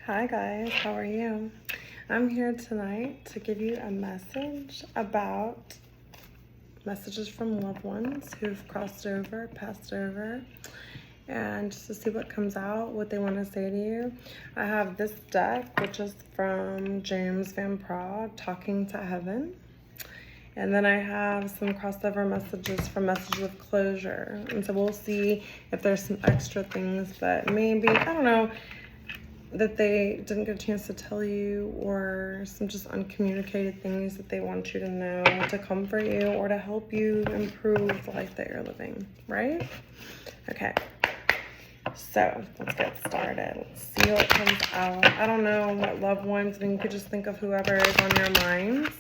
Hi guys, how are you? I'm here tonight to give you a message about messages from loved ones who've crossed over, passed over, and just to see what comes out, what they want to say to you. I have this deck, which is from James Van Praagh, Talking to Heaven. And then I have some crossover messages from Messages of Closure. And so we'll see if there's some extra things that maybe, I don't know, that they didn't get a chance to tell you, or some just uncommunicated things that they want you to know to comfort you or to help you improve the life that you're living, right? Okay, so let's get started. Let's see what comes out. I don't know what loved ones, and you could just think of whoever is on your minds.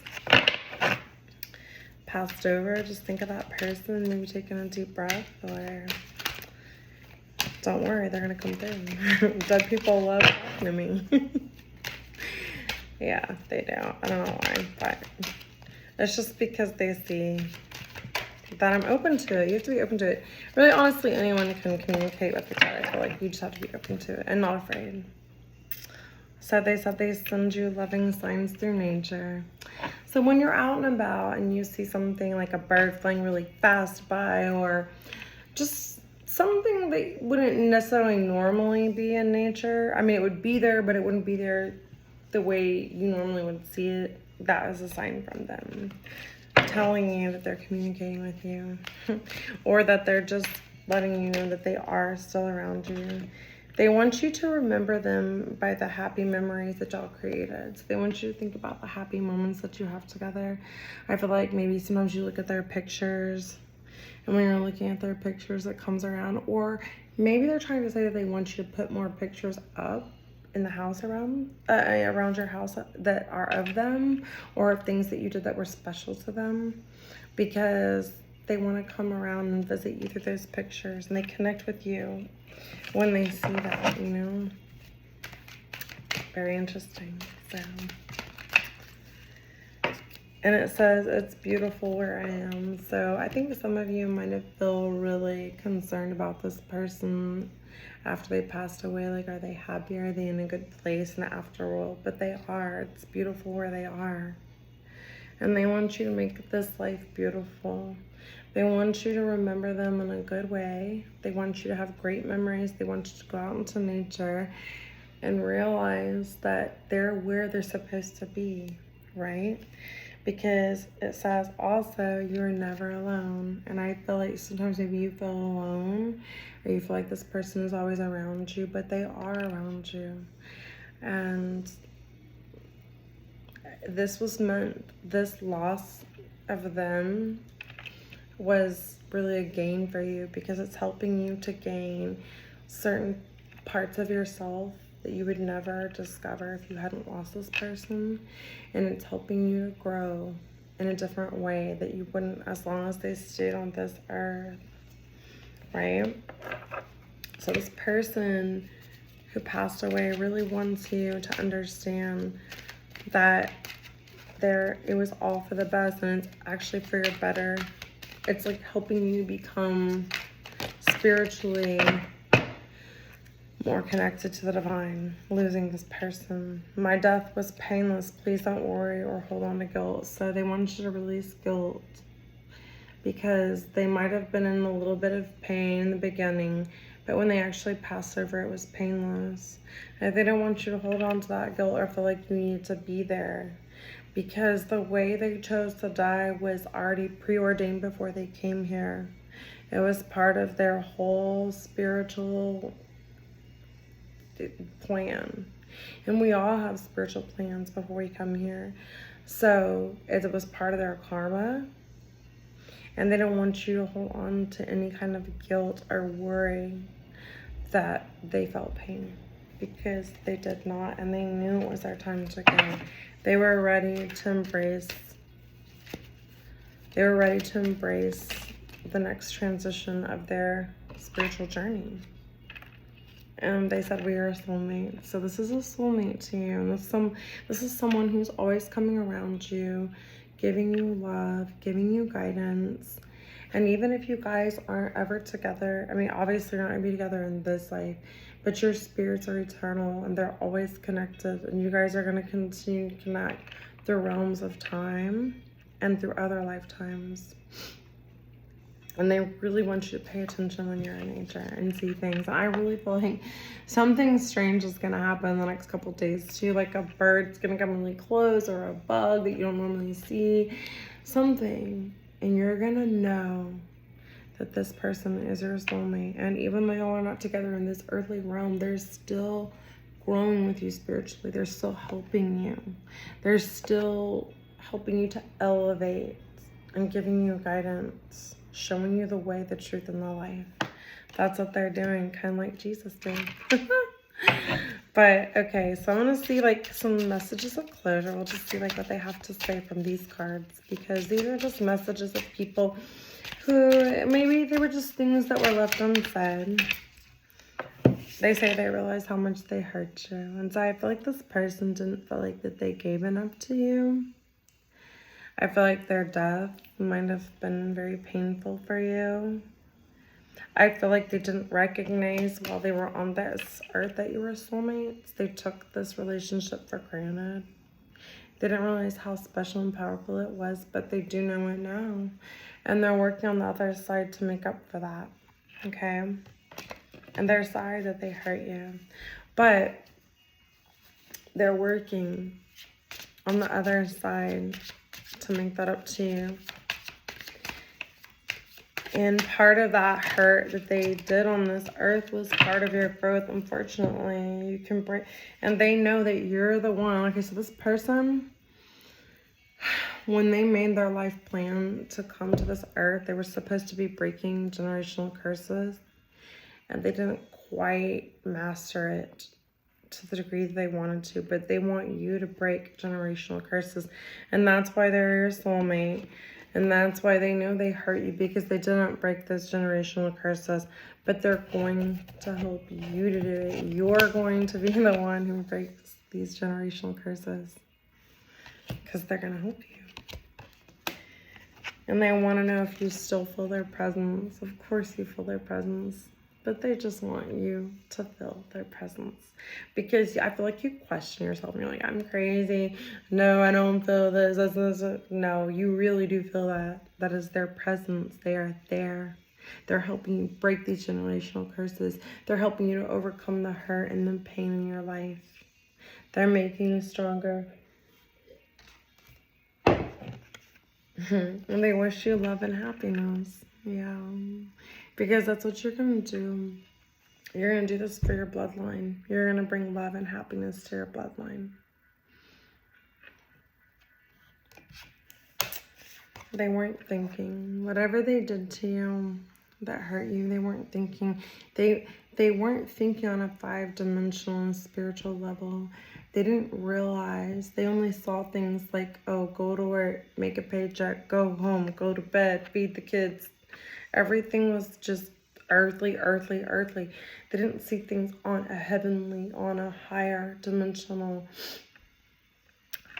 Passed over, just think of that person, maybe taking a deep breath, or don't worry, they're gonna come through. Dead people love talking to me. Yeah, they do. I don't know why, but it's just because they see that I'm open to it. You have to be open to it. Really, honestly, anyone can communicate with each other. I feel like you just have to be open to it and not afraid. So they said they send you loving signs through nature. So when you're out and about and you see something like a bird flying really fast by, or just something that wouldn't necessarily normally be in nature. I mean, it would be there, but it wouldn't be there the way you normally would see it. That is a sign from them telling you that they're communicating with you or that they're just letting you know that they are still around you. They want you to remember them by the happy memories that y'all created. So they want you to think about the happy moments that you have together. I feel like maybe sometimes you look at their pictures, and when you're looking at their pictures, it comes around. Or maybe they're trying to say that they want you to put more pictures up in the house around your house that are of them, or of things that you did that were special to them, because they want to come around and visit you through those pictures, and they connect with you when they see that, you know. Very interesting. So, and it says it's beautiful where I am. So I think some of you might have feel really concerned about this person after they passed away. Like, are they happy? Are they in a good place in the afterworld? But they are. It's beautiful where they are. And they want you to make this life beautiful. They want you to remember them in a good way. They want you to have great memories. They want you to go out into nature and realize that they're where they're supposed to be, right? Because it says also you're never alone. And I feel like sometimes maybe you feel alone, or you feel like this person is always around you, but they are around you. And this was meant, this loss of them was really a gain for you, because it's helping you to gain certain parts of yourself that you would never discover if you hadn't lost this person. And it's helping you to grow in a different way that you wouldn't as long as they stayed on this earth, right? So this person who passed away really wants you to understand that it was all for the best, and it's actually for your better. It's like helping you become spiritually more connected to the divine. Losing this person. My death was painless. Please don't worry or hold on to guilt. So they want you to release guilt, because they might have been in a little bit of pain in the beginning, but when they actually passed over, it was painless. And they don't want you to hold on to that guilt or feel like you need to be there, because the way they chose to die was already preordained before they came here. It was part of their whole spiritual plan. And we all have spiritual plans before we come here. So it was part of their karma. And they don't want you to hold on to any kind of guilt or worry that they felt pain, because they did not, and they knew it was their time to go. They were ready to embrace the next transition of their spiritual journey. And they said we are a soulmate. So this is a soulmate to you. And this is someone who's always coming around you, giving you love, giving you guidance. And even if you guys aren't ever together, I mean, obviously you're not going to be together in this life, But your spirits are eternal and they're always connected. And you guys are going to continue to connect through realms of time and through other lifetimes. And they really want you to pay attention when you're in nature and see things. I really feel like something strange is going to happen in the next couple of days too. Like a bird's going to come really close, or a bug that you don't normally see. Something. And you're going to know that this person is your soulmate. And even though y'all are not together in this earthly realm, they're still growing with you spiritually. They're still helping you. They're still helping you to elevate and giving you guidance, showing you the way, the truth, and the life. That's what they're doing, kind of like Jesus did. But, okay, so I'm going to see, like, some messages of closure. We'll just see, like, what they have to say from these cards, because these are just messages of people who maybe they were just things that were left unsaid. They say they realize how much they hurt you. And so I feel like this person didn't feel like that they gave enough to you. I feel like their death might have been very painful for you. I feel like they didn't recognize while they were on this earth that you were soulmates. They took this relationship for granted. They didn't realize how special and powerful it was, but they do know it now. And they're working on the other side to make up for that, okay? And they're sorry that they hurt you. But they're working on the other side to make that up to you. And part of that hurt that they did on this earth was part of your growth, unfortunately. You can break, and they know that you're the one. Okay, so this person, when they made their life plan to come to this earth, they were supposed to be breaking generational curses, and they didn't quite master it to the degree that they wanted to, but they want you to break generational curses, and that's why they're your soulmate. And that's why they know they hurt you, because they didn't break those generational curses, but they're going to help you to do it. You're going to be the one who breaks these generational curses, because they're going to help you. And they want to know if you still feel their presence. Of course you feel their presence, but they just want you to feel their presence. Because I feel like you question yourself and you're like, I'm crazy. No, I don't feel this. No, you really do feel that. That is their presence. They are there. They're helping you break these generational curses. They're helping you to overcome the hurt and the pain in your life. They're making you stronger. And they wish you love and happiness. Yeah. Because that's what you're going to do. You're going to do this for your bloodline. You're going to bring love and happiness to your bloodline. They weren't thinking. Whatever they did to you that hurt you, they weren't thinking. They weren't thinking on a 5-dimensional spiritual level. They didn't realize. They only saw things like, oh, go to work, make a paycheck, go home, go to bed, feed the kids. Everything was just earthly, earthly, earthly. They didn't see things on a heavenly, on a higher dimensional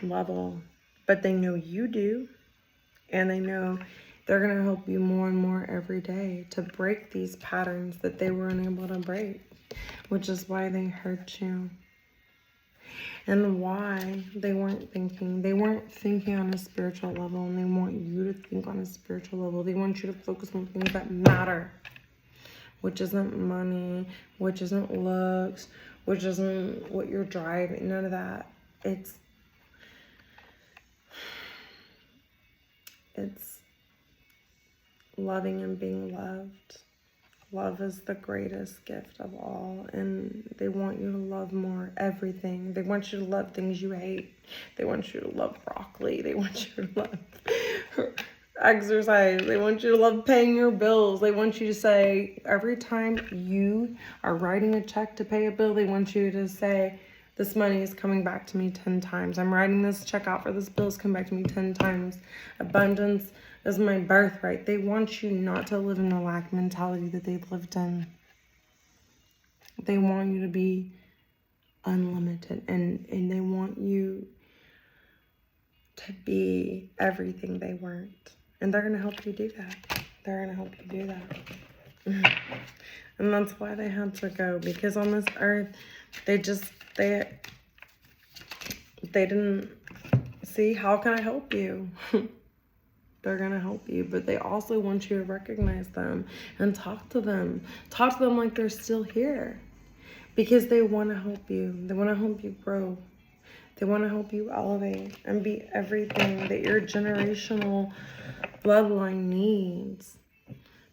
level. But they know you do. And they know they're going to help you more and more every day to break these patterns that they were unable to break. Which is why they hurt you. And why they weren't thinking. They weren't thinking on a spiritual level. And they want you to think on a spiritual level. They want you to focus on things that matter. Which isn't money, which isn't looks, which isn't what you're driving, none of that. It's loving and being loved. Love is the greatest gift of all, and they want you to love more everything. They want you to love things you hate. They want you to love broccoli. They want you to love exercise. They want you to love paying your bills. They want you to say, every time you are writing a check to pay a bill, they want you to say, this money is coming back to me 10 times. I'm writing this check out for this bill is coming back to me 10 times. Abundance is my birthright. They want you not to live in the lack mentality that they've lived in. They want you to be unlimited, and they want you to be everything they weren't. And they're going to help you do that. They're going to help you do that. And that's why they had to go, because on this earth, they didn't see, how can I help you? They're going to help you, but they also want you to recognize them and talk to them. Talk to them like they're still here, because they want to help you. They want to help you grow. They want to help you elevate and be everything that your generational bloodline needs.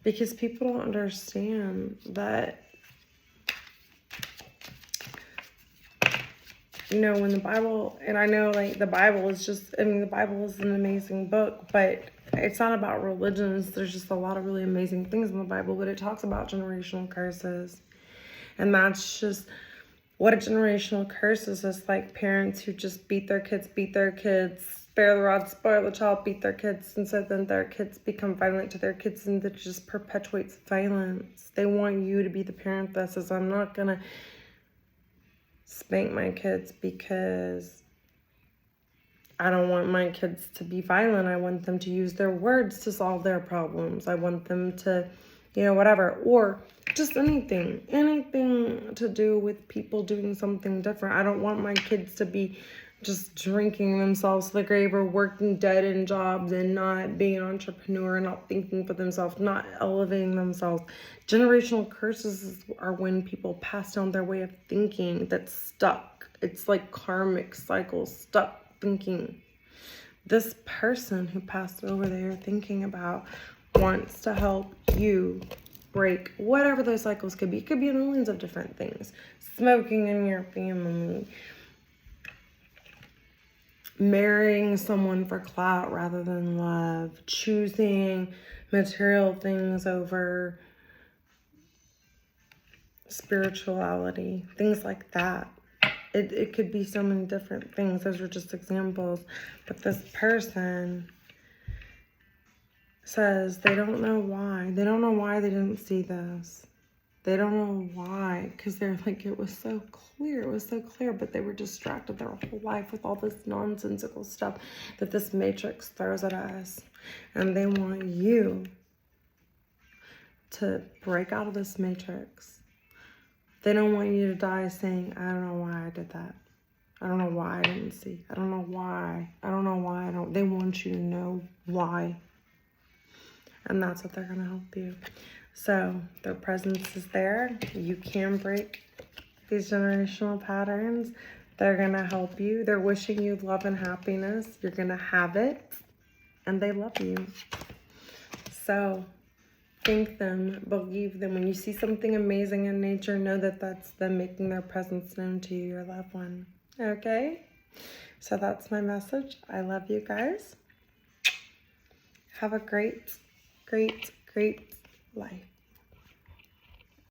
Because people don't understand that, you know, when the Bible, and I know like the Bible is just, I mean, the Bible is an amazing book, but it's not about religions. There's just a lot of really amazing things in the Bible, but it talks about generational curses. And that's just what a generational curse is. It's like parents who just beat their kids, spare the rod, spoil the child, beat their kids, and so then their kids become violent to their kids, and that just perpetuates violence. They want you to be the parent that says, I'm not gonna spank my kids because I don't want my kids to be violent. I want them to use their words to solve their problems. I want them to, you know, whatever. Or just anything to do with people doing something different. I don't want my kids to be just drinking themselves to the grave, or working dead end jobs and not being an entrepreneur, not thinking for themselves, not elevating themselves. Generational curses are when people pass down their way of thinking that's stuck. It's like karmic cycles, stuck thinking. This person who passed over there thinking about wants to help you break whatever those cycles could be. It could be millions of different things. Smoking in your family, marrying someone for clout rather than love, choosing material things over spirituality, things like that. It could be so many different things. Those are just examples. But this person says they don't know why. They don't know why they didn't see this. They don't know why, because they're like, it was so clear. It was so clear, but they were distracted their whole life with all this nonsensical stuff that this matrix throws at us. And they want you to break out of this matrix. They don't want you to die saying, I don't know why I did that. I don't know why I didn't see. I don't know why. I don't know why I don't. They want you to know why. And that's what they're going to help you. So their presence is there. You can break these generational patterns. They're going to help you. They're wishing you love and happiness. You're going to have it. And they love you. So thank them, believe them. When you see something amazing in nature, know that that's them making their presence known to you, your loved one. Okay? So that's my message. I love you guys. Have a great, great, great life.